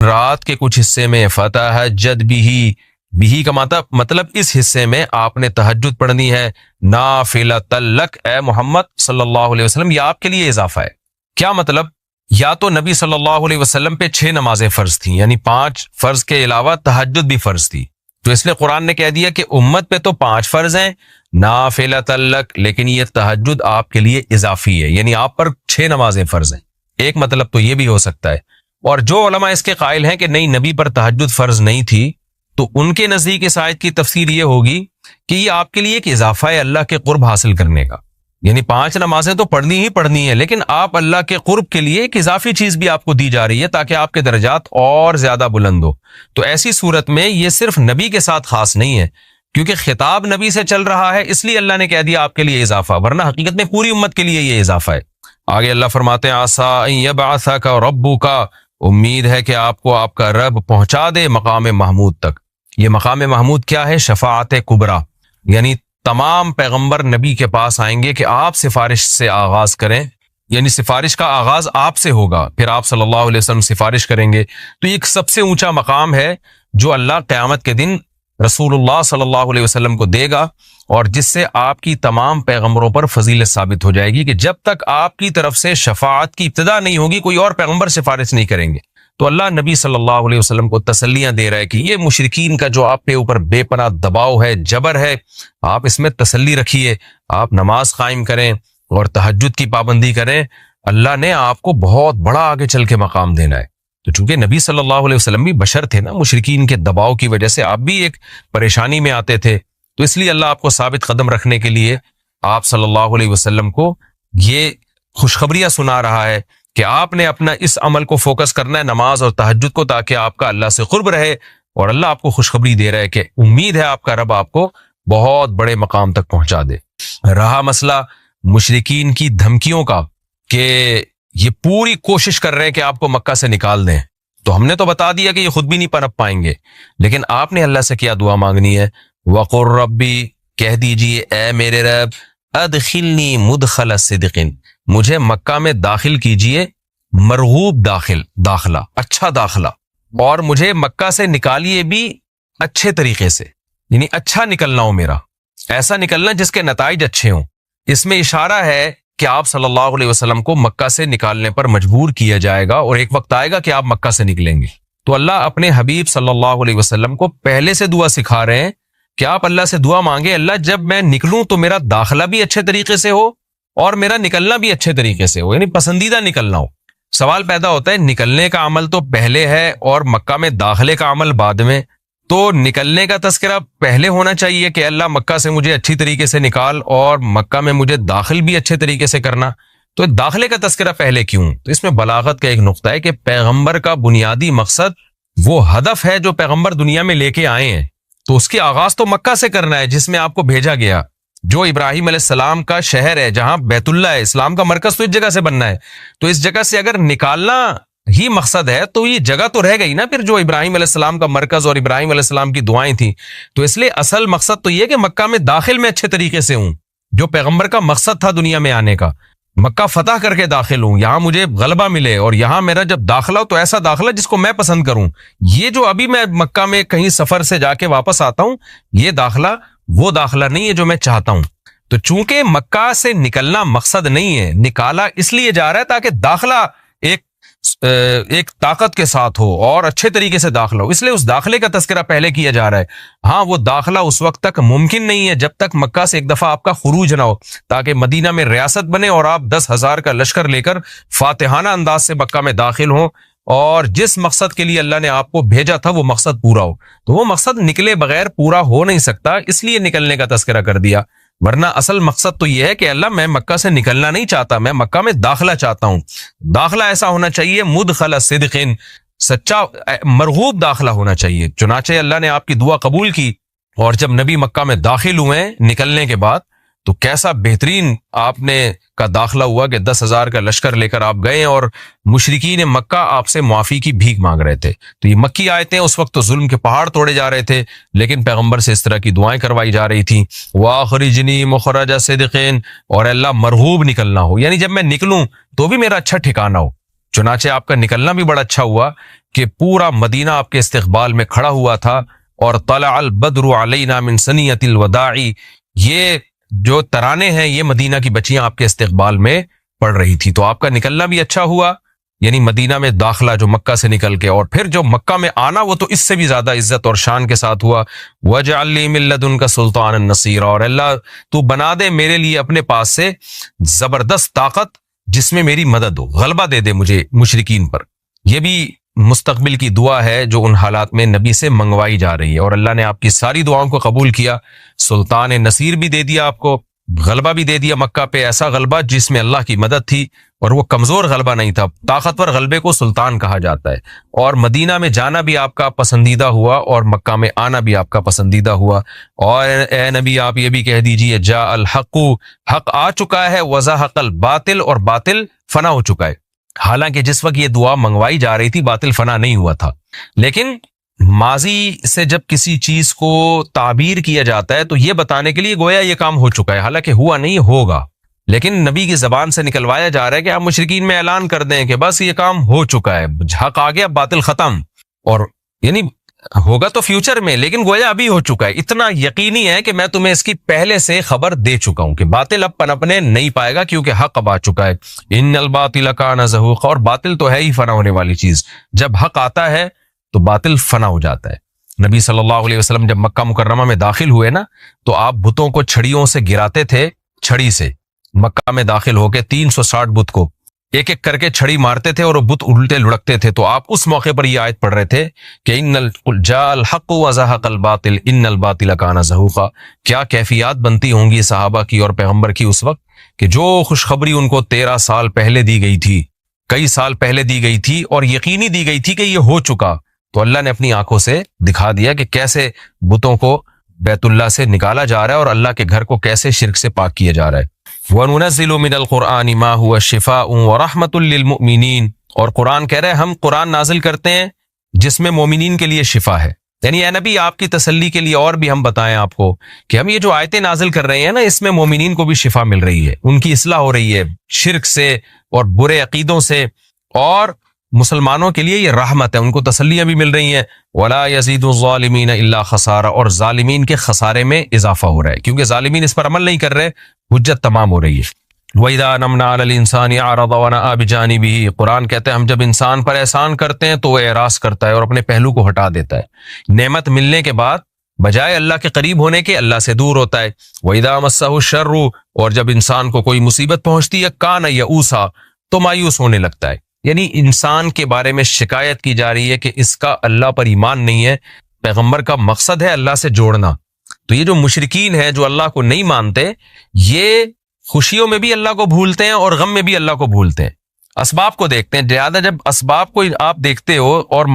رات کے کچھ حصے میں فتہجد بھی کا مطلب اس حصے میں آپ نے تہجد پڑھنی ہے، نافلۃ لک، اے محمد صلی اللہ علیہ وسلم، یہ آپ کے لیے اضافہ ہے۔ کیا مطلب؟ یا تو نبی صلی اللہ علیہ وسلم پہ 6 نمازیں فرض تھیں، یعنی 5 فرض کے علاوہ تہجد بھی فرض تھی، تو اس لیے قرآن نے کہہ دیا کہ امت پہ تو 5 فرض ہیں نافلۃ لک، لیکن یہ تہجد آپ کے لیے اضافی ہے، یعنی آپ پر 6 نمازیں فرض ہیں۔ ایک مطلب تو یہ بھی ہو سکتا ہے۔ اور جو علماء اس کے قائل ہیں کہ نہیں نبی پر تہجد فرض نہیں تھی، تو ان کے نزدیک اس آیت کی تفسیر یہ ہوگی کہ یہ آپ کے لیے ایک اضافہ ہے اللہ کے قرب حاصل کرنے کا، یعنی 5 نمازیں تو پڑھنی ہی پڑھنی ہے، لیکن آپ اللہ کے قرب کے لیے ایک اضافی چیز بھی آپ کو دی جا رہی ہے تاکہ آپ کے درجات اور زیادہ بلند ہو۔ تو ایسی صورت میں یہ صرف نبی کے ساتھ خاص نہیں ہے، کیونکہ خطاب نبی سے چل رہا ہے، اس لیے اللہ نے کہہ دیا آپ کے لیے اضافہ، ورنہ حقیقت میں پوری امت کے لیے یہ اضافہ ہے۔ آگے اللہ فرماتے ہیں عسیٰ ان یبعثک ربک، امید ہے کہ آپ کو آپ کا رب پہنچا دے مقام محمود تک۔ یہ مقام محمود کیا ہے؟ شفاعت کبریٰ، یعنی تمام پیغمبر نبی کے پاس آئیں گے کہ آپ سفارش سے آغاز کریں، یعنی سفارش کا آغاز آپ سے ہوگا، پھر آپ صلی اللہ علیہ وسلم سفارش کریں گے۔ تو یہ ایک سب سے اونچا مقام ہے جو اللہ قیامت کے دن رسول اللہ صلی اللہ علیہ وسلم کو دے گا، اور جس سے آپ کی تمام پیغمبروں پر فضیلت ثابت ہو جائے گی کہ جب تک آپ کی طرف سے شفاعت کی ابتدا نہیں ہوگی کوئی اور پیغمبر سفارش نہیں کریں گے۔ تو اللہ نبی صلی اللہ علیہ وسلم کو تسلیاں دے رہا ہے کہ یہ مشرکین کا جو آپ کے اوپر بے پناہ دباؤ ہے، جبر ہے، آپ اس میں تسلی رکھیے، آپ نماز قائم کریں اور تہجد کی پابندی کریں، اللہ نے آپ کو بہت بڑا آگے چل کے مقام دینا ہے۔ تو چونکہ نبی صلی اللہ علیہ وسلم بھی بشر تھے نا، مشرکین کے دباؤ کی وجہ سے آپ بھی ایک پریشانی میں آتے تھے، تو اس لیے اللہ آپ کو ثابت قدم رکھنے کے لیے آپ صلی اللہ علیہ وسلم کو یہ خوشخبریاں سنا رہا ہے کہ آپ نے اپنا اس عمل کو فوکس کرنا ہے، نماز اور تہجد کو، تاکہ آپ کا اللہ سے قرب رہے، اور اللہ آپ کو خوشخبری دے رہا ہے کہ امید ہے آپ کا رب آپ کو بہت بڑے مقام تک پہنچا دے۔ رہا مسئلہ مشرکین کی دھمکیوں کا کہ یہ پوری کوشش کر رہے ہیں کہ آپ کو مکہ سے نکال دیں، تو ہم نے تو بتا دیا کہ یہ خود بھی نہیں پنپ پائیں گے، لیکن آپ نے اللہ سے کیا دعا مانگنی ہے؟ وَقُلْ رَبِّ، کہہ دیجئے اے میرے رب، ادخلنی مدخل صدق، مجھے مکہ میں داخل کیجئے، مرغوب داخلہ، اچھا داخلہ، اور مجھے مکہ سے نکالیے بھی اچھے طریقے سے، یعنی اچھا نکلنا ہو میرا، ایسا نکلنا جس کے نتائج اچھے ہوں۔ اس میں اشارہ ہے کہ آپ صلی اللہ علیہ وسلم کو مکہ سے نکالنے پر مجبور کیا جائے گا، اور ایک وقت آئے گا کہ آپ مکہ سے نکلیں گے۔ تو اللہ اپنے حبیب صلی اللہ علیہ وسلم کو پہلے سے دعا سکھا رہے ہیں کہ آپ اللہ سے دعا مانگے، اللہ جب میں نکلوں تو میرا داخلہ بھی اچھے طریقے سے ہو اور میرا نکلنا بھی اچھے طریقے سے ہو، یعنی پسندیدہ نکلنا ہو۔ سوال پیدا ہوتا ہے نکلنے کا عمل تو پہلے ہے اور مکہ میں داخلے کا عمل بعد میں، تو نکلنے کا تذکرہ پہلے ہونا چاہیے کہ اللہ مکہ سے مجھے اچھی طریقے سے نکال، اور مکہ میں مجھے داخل بھی اچھے طریقے سے کرنا، تو داخلے کا تذکرہ پہلے کیوں؟ تو اس میں بلاغت کا ایک نقطہ ہے کہ پیغمبر کا بنیادی مقصد وہ ہدف ہے جو پیغمبر دنیا میں لے کے آئے ہیں، تو اس کی آغاز تو مکہ سے کرنا ہے جس میں آپ کو بھیجا گیا، جو ابراہیم علیہ السلام کا شہر ہے، جہاں بیت اللہ ہے، اسلام کا مرکز تو اس جگہ سے بننا ہے۔ تو اس جگہ سے اگر نکالنا ہی مقصد ہے تو یہ جگہ تو رہ گئی نا پھر جو ابراہیم علیہ السلام کا مرکز اور ابراہیم علیہ السلام کی دعائیں تھیں۔ تو اس لیے اصل مقصد تو یہ کہ مکہ میں داخل میں اچھے طریقے سے ہوں، جو پیغمبر کا مقصد تھا دنیا میں آنے کا، مکہ فتح کر کے داخل ہوں، یہاں مجھے غلبہ ملے، اور یہاں میرا جب داخلہ ہو تو ایسا داخلہ جس کو میں پسند کروں۔ یہ جو ابھی میں مکہ میں کہیں سفر سے جا کے واپس آتا ہوں، یہ داخلہ وہ داخلہ نہیں ہے جو میں چاہتا ہوں۔ تو چونکہ مکہ سے نکلنا مقصد نہیں ہے، نکالا اس لیے جا رہا ہے تاکہ داخلہ ایک طاقت کے ساتھ ہو اور اچھے طریقے سے داخلہ ہو، اس لیے اس داخلے کا تذکرہ پہلے کیا جا رہا ہے۔ ہاں وہ داخلہ اس وقت تک ممکن نہیں ہے جب تک مکہ سے ایک دفعہ آپ کا خروج نہ ہو، تاکہ مدینہ میں ریاست بنے اور آپ 10,000 کا لشکر لے کر فاتحانہ انداز سے مکہ میں داخل ہوں، اور جس مقصد کے لیے اللہ نے آپ کو بھیجا تھا وہ مقصد پورا ہو۔ تو وہ مقصد نکلے بغیر پورا ہو نہیں سکتا، اس لیے نکلنے کا تذکرہ کر دیا، ورنہ اصل مقصد تو یہ ہے کہ اللہ میں مکہ سے نکلنا نہیں چاہتا، میں مکہ میں داخلہ چاہتا ہوں۔ داخلہ ایسا ہونا چاہیے مدخل صدق، سچا مرغوب داخلہ ہونا چاہیے۔ چنانچہ اللہ نے آپ کی دعا قبول کی، اور جب نبی مکہ میں داخل ہوئے نکلنے کے بعد تو کیسا بہترین آپ نے کا داخلہ ہوا کہ 10,000 کا لشکر لے کر آپ گئے، اور مشرکین مکہ آپ سے معافی کی بھیک مانگ رہے تھے۔ تو یہ مکی آیتیں اس وقت تو ظلم کے پہاڑ توڑے جا رہے تھے، لیکن پیغمبر سے اس طرح کی دعائیں کروائی جا رہی تھیں، وَأَخْرِجْنِي مُخْرَجَ صِدْقٍ، اور اللہ مرغوب نکلنا ہو، یعنی جب میں نکلوں تو بھی میرا اچھا ٹھکانہ ہو۔ چنانچہ آپ کا نکلنا بھی بڑا اچھا ہوا کہ پورا مدینہ آپ کے استقبال میں کھڑا ہوا تھا، اور طلع البدر علینا من ثنیۃ الوداع، یہ جو ترانے ہیں یہ مدینہ کی بچیاں آپ کے استقبال میں پڑھ رہی تھی۔ تو آپ کا نکلنا بھی اچھا ہوا، یعنی مدینہ میں داخلہ جو مکہ سے نکل کے، اور پھر جو مکہ میں آنا وہ تو اس سے بھی زیادہ عزت اور شان کے ساتھ ہوا۔ وَاجْعَلْ لِي مِن لَّدُنْكَ سُلْطَانًا نَصِيرًا، اور اللہ تو بنا دے میرے لیے اپنے پاس سے زبردست طاقت جس میں میری مدد ہو، غلبہ دے دے مجھے مشرکین پر۔ یہ بھی مستقبل کی دعا ہے جو ان حالات میں نبی سے منگوائی جا رہی ہے، اور اللہ نے آپ کی ساری دعاؤں کو قبول کیا۔ سلطان نصیر بھی دے دیا آپ کو، غلبہ بھی دے دیا مکہ پہ، ایسا غلبہ جس میں اللہ کی مدد تھی، اور وہ کمزور غلبہ نہیں تھا۔ طاقتور غلبے کو سلطان کہا جاتا ہے۔ اور مدینہ میں جانا بھی آپ کا پسندیدہ ہوا، اور مکہ میں آنا بھی آپ کا پسندیدہ ہوا۔ اور اے نبی آپ یہ بھی کہہ دیجئے جاء الحق، حق آ چکا ہے، وزہق الباطل، اور باطل فنا ہو چکا ہے۔ حالانکہ جس وقت یہ دعا منگوائی جا رہی تھی باطل فنا نہیں ہوا تھا، لیکن ماضی سے جب کسی چیز کو تعبیر کیا جاتا ہے تو یہ بتانے کے لیے گویا یہ کام ہو چکا ہے، حالانکہ ہوا نہیں، ہوگا، لیکن نبی کی زبان سے نکلوایا جا رہا ہے کہ آپ مشرکین میں اعلان کر دیں کہ بس یہ کام ہو چکا ہے، حق آ گیا، باطل ختم، اور یعنی ہوگا تو فیوچر میں، لیکن گویا ابھی ہو چکا ہے۔ اتنا یقینی ہے کہ میں تمہیں اس کی پہلے سے خبر دے چکا ہوں کہ باطل اب پنپنے نہیں پائے گا، کیونکہ حق اب آ چکا ہے۔ ان الباطل کان زہوقا، اور باطل تو ہے ہی فنا ہونے والی چیز، جب حق آتا ہے تو باطل فنا ہو جاتا ہے۔ نبی صلی اللہ علیہ وسلم جب مکہ مکرمہ میں داخل ہوئے نا، تو آپ بتوں کو چھڑیوں سے گراتے تھے، چھڑی سے مکہ میں داخل ہو کے 360 بت کو ایک ایک کر کے چھڑی مارتے تھے، اور وہ بت الٹے لڑکتے تھے۔ تو آپ اس موقع پر یہ آیت پڑھ رہے تھے کہ جاء الحق وزہق الباطل ان الباطل کان زہوقا۔ کیا کیفیات بنتی ہوں گی صحابہ کی اور پیغمبر کی اس وقت کہ جو خوشخبری ان کو 13 سال پہلے دی گئی تھی، کئی سال پہلے دی گئی تھی، اور یقینی دی گئی تھی کہ یہ ہو چکا، تو اللہ نے اپنی آنکھوں سے دکھا دیا کہ کیسے بتوں کو بیت اللہ سے نکالا جا رہا ہے، اور اللہ کے گھر کو کیسے شرک سے پاک کیا جا رہا ہے۔ وَنُنَزِّلُ مِنَ الْقُرْآنِ مَا هُوَ شِفَاءٌ وَرَحْمَةٌ لِّلْمُؤْمِنِينَ، اور قرآن کہہ رہے ہیں ہم قرآن نازل کرتے ہیں جس میں مومنین کے لیے شفا ہے، یعنی اے نبی آپ کی تسلی کے لیے اور بھی ہم بتائیں آپ کو کہ ہم یہ جو آیتیں نازل کر رہے ہیں نا، اس میں مومنین کو بھی شفا مل رہی ہے، ان کی اصلاح ہو رہی ہے شرک سے اور برے عقیدوں سے، اور مسلمانوں کے لیے یہ رحمت ہے، ان کو تسلیاں بھی مل رہی ہیں۔ وَلَا يَزِيدُ الظَّالِمِينَ إِلَّا خَسَارًا، اور ظالمین کے خسارے میں اضافہ ہو رہا ہے، کیونکہ ظالمین اس پر عمل نہیں کر رہے، حجت تمام ہو رہی ہے۔ وَإِذَا أَنْعَمْنَا عَلَى الْإِنسَانِ أَعْرَضَ وَنَأَىٰ بِجَانِبِهِ، قرآن کہتے ہیں ہم جب انسان پر احسان کرتے ہیں تو وہ اعراض کرتا ہے اور اپنے پہلو کو ہٹا دیتا ہے، نعمت ملنے کے بعد بجائے اللہ کے قریب ہونے کے اللہ سے دور ہوتا ہے۔ وَإِذَا مَسَّهُ الشَّرُّ، اور جب انسان کو کوئی مصیبت پہنچتی ہے، كَانَ يَئُوسًا، تو مایوس ہونے لگتا ہے، یعنی انسان کے بارے میں شکایت کی جا رہی ہے کہ اس کا اللہ پر ایمان نہیں ہے۔ پیغمبر کا مقصد ہے اللہ سے جوڑنا، تو یہ جو مشرکین ہیں جو اللہ کو نہیں مانتے، یہ خوشیوں میں بھی اللہ کو بھولتے ہیں اور غم میں بھی اللہ کو بھولتے ہیں، اسباب کو دیکھتے ہیں زیادہ۔ جب اسباب کو آپ دیکھتے ہو اور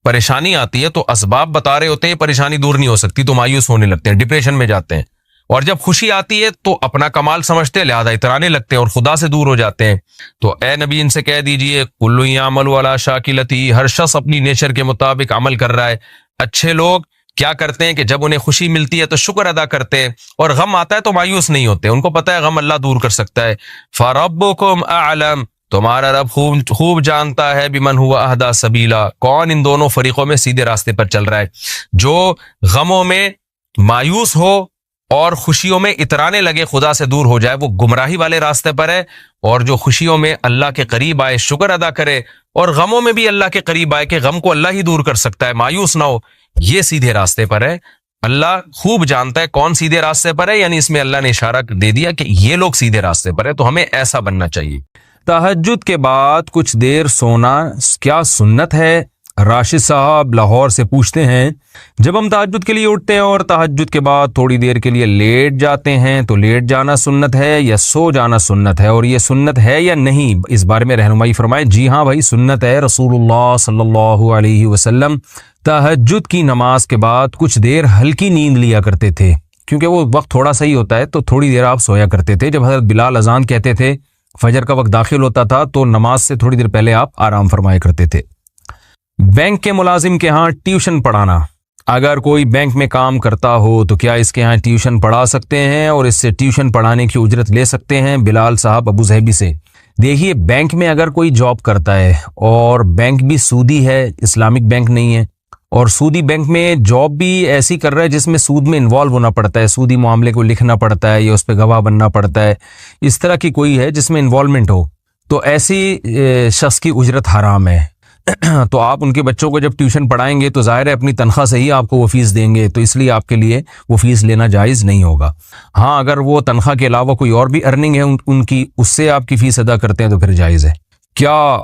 پریشانی آتی ہے تو اسباب بتا رہے ہوتے ہیں پریشانی دور نہیں ہو سکتی، تو مایوس ہونے لگتے ہیں، ڈپریشن میں جاتے ہیں، اور جب خوشی آتی ہے تو اپنا کمال سمجھتے ہیں، لہذا اترانے لگتے ہیں اور خدا سے دور ہو جاتے ہیں۔ تو اے نبی ان سے کہہ دیجئے کل یعمل علی شاکلتہ، ہر شخص اپنی نیچر کے مطابق عمل کر رہا ہے۔ اچھے لوگ کیا کرتے ہیں کہ جب انہیں خوشی ملتی ہے تو شکر ادا کرتے ہیں، اور غم آتا ہے تو مایوس نہیں ہوتے، ان کو پتہ ہے غم اللہ دور کر سکتا ہے۔ فَرَبُّكُمْ أَعْلَمُ، تمہارا رب خوب جانتا ہے بِمَنْ هُوَ أَهْدَىٰ سَبِيلًا، کون ان دونوں فریقوں میں سیدھے راستے پر چل رہا ہے، جو غموں میں مایوس ہو اور خوشیوں میں اترانے لگے، خدا سے دور ہو جائے، وہ گمراہی والے راستے پر ہے، اور جو خوشیوں میں اللہ کے قریب آئے، شکر ادا کرے، اور غموں میں بھی اللہ کے قریب آئے کہ غم کو اللہ ہی دور کر سکتا ہے، مایوس نہ ہو، یہ سیدھے راستے پر ہے۔ اللہ خوب جانتا ہے کون سیدھے راستے پر ہے، یعنی اس میں اللہ نے اشارہ دے دیا کہ یہ لوگ سیدھے راستے پر ہے، تو ہمیں ایسا بننا چاہیے۔ تہجد کے بعد کچھ دیر سونا کیا سنت ہے؟ راشد صاحب لاہور سے پوچھتے ہیں جب ہم تہجد کے لیے اٹھتے ہیں اور تہجد کے بعد تھوڑی دیر کے لیے لیٹ جاتے ہیں تو لیٹ جانا سنت ہے یا سو جانا سنت ہے، اور یہ سنت ہے یا نہیں، اس بارے میں رہنمائی فرمائیں۔ جی ہاں بھائی، سنت ہے۔ رسول اللہ صلی اللہ علیہ وسلم تہجد کی نماز کے بعد کچھ دیر ہلکی نیند لیا کرتے تھے، کیونکہ وہ وقت تھوڑا سا ہی ہوتا ہے، تو تھوڑی دیر آپ سویا کرتے تھے۔ جب حضرت بلال اذان کہتے تھے، فجر کا وقت داخل ہوتا تھا، تو نماز سے تھوڑی دیر پہلے آپ آرام فرمایا کرتے تھے۔ بینک کے ملازم کے ہاں ٹیوشن پڑھانا، اگر کوئی بینک میں کام کرتا ہو تو کیا اس کے ہاں ٹیوشن پڑھا سکتے ہیں اور اس سے ٹیوشن پڑھانے کی اجرت لے سکتے ہیں؟ بلال صاحب ابو ظہبی سے۔ دیکھیے بینک میں اگر کوئی جاب کرتا ہے اور بینک بھی سودی ہے، اسلامک بینک نہیں ہے، اور سودی بینک میں جاب بھی ایسی کر رہا ہے جس میں سود میں انوالو ہونا پڑتا ہے، سودی معاملے کو لکھنا پڑتا ہے یا اس پہ گواہ بننا پڑتا ہے، اس طرح کی کوئی ہے جس میں انوالومنٹ ہو، تو ایسی شخص کی اجرت حرام ہے۔ تو آپ ان کے بچوں کو جب ٹیوشن پڑھائیں گے تو ظاہر ہے اپنی تنخواہ سے ہی آپ کو وہ فیس دیں گے، تو اس لیے آپ کے لیے وہ فیس لینا جائز نہیں ہوگا۔ ہاں اگر وہ تنخواہ کے علاوہ کوئی اور بھی ارننگ ہے ان کی، اس سے آپ کی فیس ادا کرتے ہیں تو پھر جائز ہے۔ کیا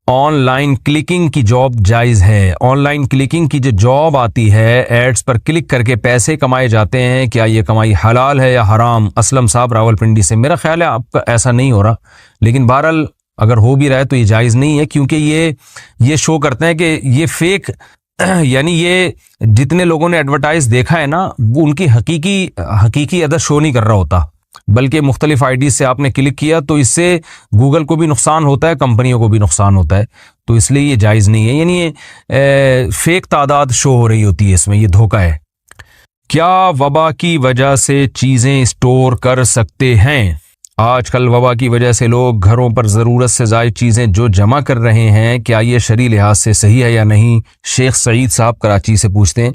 آن لائن کلکنگ کی جاب جائز ہے؟ آن لائن کلکنگ کی جو جاب آتی ہے، ایڈز پر کلک کر کے پیسے کمائے جاتے ہیں، کیا یہ کمائی حلال ہے یا حرام؟ اسلم صاحب راولپنڈی سے۔ میرا خیال ہے آپ کا ایسا نہیں ہو رہا، لیکن بہرحال اگر ہو بھی رہا ہے تو یہ جائز نہیں ہے، کیونکہ یہ شو کرتے ہیں کہ یہ فیک، یعنی یہ جتنے لوگوں نے ایڈورٹائز دیکھا ہے نا، وہ ان کی حقیقی عدد شو نہیں کر رہا ہوتا، بلکہ مختلف آئی ڈیز سے آپ نے کلک کیا تو اس سے گوگل کو بھی نقصان ہوتا ہے، کمپنیوں کو بھی نقصان ہوتا ہے، تو اس لیے یہ جائز نہیں ہے، یعنی یہ فیک تعداد شو ہو رہی ہوتی ہے، اس میں یہ دھوکہ ہے۔ کیا وبا کی وجہ سے چیزیں اسٹور کر سکتے ہیں؟ آج کل وبا کی وجہ سے لوگ گھروں پر ضرورت سے زائد چیزیں جو جمع کر رہے ہیں، کیا یہ شرعی لحاظ سے صحیح ہے یا نہیں؟ شیخ سعید صاحب کراچی سے پوچھتے ہیں۔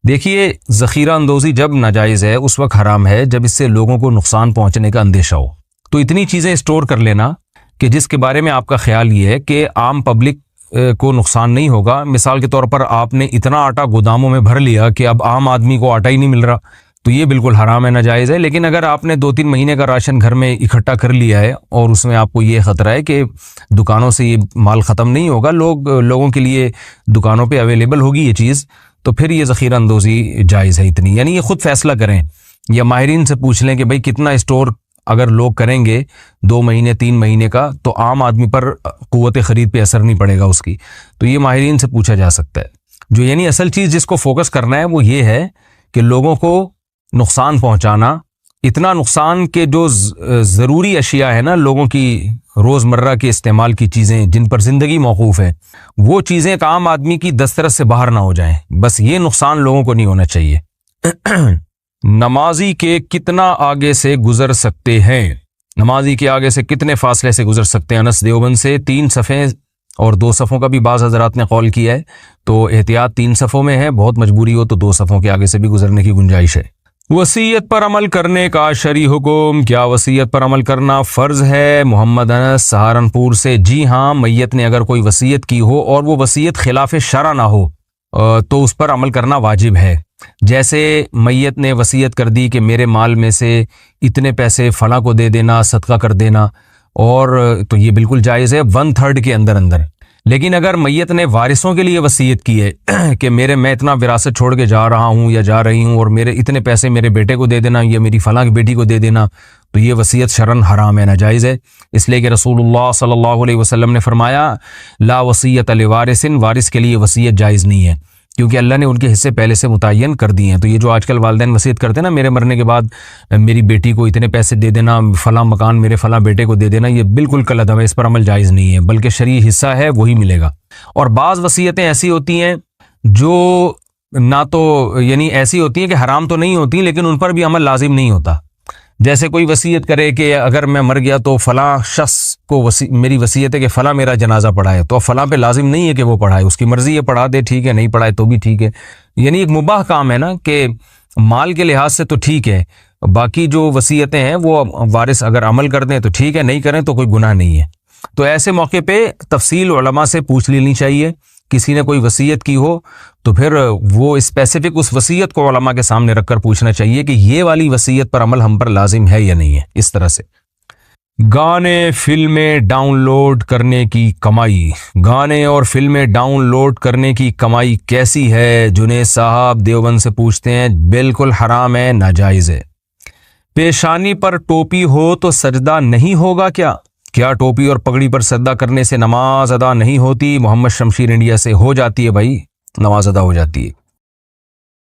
دیکھیے ذخیرہ اندوزی جب ناجائز ہے اس وقت حرام ہے جب اس سے لوگوں کو نقصان پہنچنے کا اندیشہ ہو، تو اتنی چیزیں اسٹور کر لینا کہ جس کے بارے میں آپ کا خیال یہ ہے کہ عام پبلک کو نقصان نہیں ہوگا۔ مثال کے طور پر آپ نے اتنا آٹا گوداموں میں بھر لیا کہ اب عام آدمی کو آٹا ہی نہیں مل رہا، تو یہ بالکل حرام ہے، ناجائز ہے۔ لیکن اگر آپ نے 2-3 مہینے کا راشن گھر میں اکٹھا کر لیا ہے اور اس میں آپ کو یہ خطرہ ہے کہ دکانوں سے یہ مال ختم نہیں ہوگا، لوگوں کے لیے دکانوں پہ اویلیبل ہوگی یہ چیز، تو پھر یہ ذخیرہ اندوزی جائز ہے اتنی، یعنی یہ خود فیصلہ کریں یا ماہرین سے پوچھ لیں کہ بھئی کتنا اسٹور اگر لوگ کریں گے 2 مہینے 3 مہینے کا، تو عام آدمی پر قوت خرید پہ اثر نہیں پڑے گا اس کی، تو یہ ماہرین سے پوچھا جا سکتا ہے۔ جو یعنی اصل چیز جس کو فوکس کرنا ہے وہ یہ ہے کہ لوگوں کو نقصان پہنچانا، اتنا نقصان کہ جو ضروری اشیاء ہے نا، لوگوں کی روزمرہ کے استعمال کی چیزیں جن پر زندگی موقوف ہے، وہ چیزیں ایک عام آدمی کی دسترس سے باہر نہ ہو جائیں، بس یہ نقصان لوگوں کو نہیں ہونا چاہیے۔ نمازی کے کتنا آگے سے گزر سکتے ہیں؟ نمازی کے آگے سے کتنے فاصلے سے گزر سکتے ہیں؟ انس دیوبند سے 3 صفیں اور 2 صفوں کا بھی بعض حضرات نے قول کیا ہے، تو احتیاط 3 صفوں میں ہے، بہت مجبوری ہو تو 2 صفوں کے آگے سے بھی گزرنے کی گنجائش ہے۔ وصیت پر عمل کرنے کا شرعی حکم، کیا وصیت پر عمل کرنا فرض ہے؟ محمد انس سہارنپور سے۔ جی ہاں، میت نے اگر کوئی وصیت کی ہو اور وہ وصیت خلاف شرع نہ ہو تو اس پر عمل کرنا واجب ہے۔ جیسے میت نے وصیت کر دی کہ میرے مال میں سے اتنے پیسے فلاں کو دے دینا، صدقہ کر دینا، اور تو یہ بالکل جائز ہے 1/3 کے اندر۔ لیکن اگر میت نے وارثوں کے لیے وصیت کی ہے کہ میں اتنا وراثت چھوڑ کے جا رہا ہوں یا جا رہی ہوں اور میرے اتنے پیسے میرے بیٹے کو دے دینا یا میری فلاں کی بیٹی کو دے دینا، تو یہ وصیت شرعاً حرام ہے، ناجائز ہے، اس لیے کہ رسول اللہ صلی اللہ علیہ وسلم نے فرمایا لا وصیت لوارث، وارث کے لیے وصیت جائز نہیں ہے، کیونکہ اللہ نے ان کے حصے پہلے سے متعین کر دیے ہیں۔ تو یہ جو آج کل والدین وصیت کرتے ہیں نا، میرے مرنے کے بعد میری بیٹی کو اتنے پیسے دے دینا، فلاں مکان میرے فلاں بیٹے کو دے دینا، یہ بالکل غلط ہے، اس پر عمل جائز نہیں ہے، بلکہ شرعی حصہ ہے وہی ملے گا۔ اور بعض وصیتیں ایسی ہوتی ہیں جو نہ تو یعنی ایسی ہوتی ہیں کہ حرام تو نہیں ہوتی لیکن ان پر بھی عمل لازم نہیں ہوتا۔ جیسے کوئی وصیت کرے کہ اگر میں مر گیا تو فلاں شخص کو میری وصیت ہے کہ فلاں میرا جنازہ پڑھائے، تو فلاں پہ لازم نہیں ہے کہ وہ پڑھائے، اس کی مرضی ہے، پڑھا دے ٹھیک ہے، نہیں پڑھائے تو بھی ٹھیک ہے، یعنی ایک مباح کام ہے نا، کہ مال کے لحاظ سے تو ٹھیک ہے، باقی جو وصیتیں ہیں وہ وارث اگر عمل کر دیں تو ٹھیک ہے، نہیں کریں تو کوئی گناہ نہیں ہے۔ تو ایسے موقع پہ تفصیل علماء سے پوچھ لینی چاہیے، کسی نے کوئی وصیت کی ہو تو پھر وہ اسپیسیفک اس وصیت کو علماء کے سامنے رکھ کر پوچھنا چاہیے کہ یہ والی وصیت پر عمل ہم پر لازم ہے یا نہیں ہے، اس طرح سے۔ گانے فلمیں ڈاؤن لوڈ کرنے کی کمائی، گانے اور فلمیں ڈاؤن لوڈ کرنے کی کمائی کیسی ہے؟ جنید صاحب دیوبند سے پوچھتے ہیں۔ بالکل حرام ہے، ناجائز ہے۔ پیشانی پر ٹوپی ہو تو سجدہ نہیں ہوگا کیا ٹوپی اور پگڑی پر سجدہ کرنے سے نماز ادا نہیں ہوتی؟ محمد شمشیر انڈیا سے۔ ہو جاتی ہے بھائی، نماز ادا ہو جاتی ہے۔